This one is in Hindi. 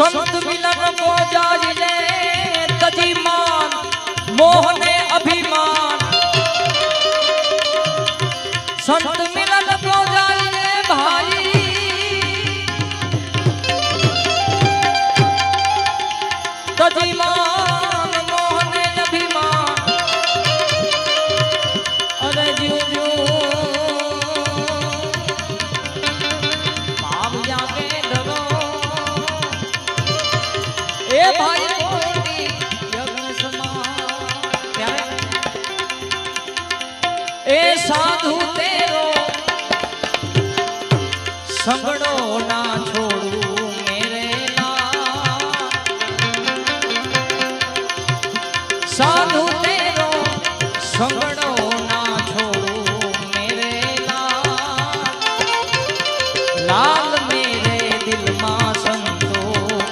संत मिलन को जाजिले तजी मान मोहने अभिमान संत मिलन को जाजिले भाई तजी मान मोहने अभिमान अरे जीव जीव भाव जाके धरो ए भाई कोटी यज्ञ समान प्यारे ए साधु तेरो संगड़ो ना छो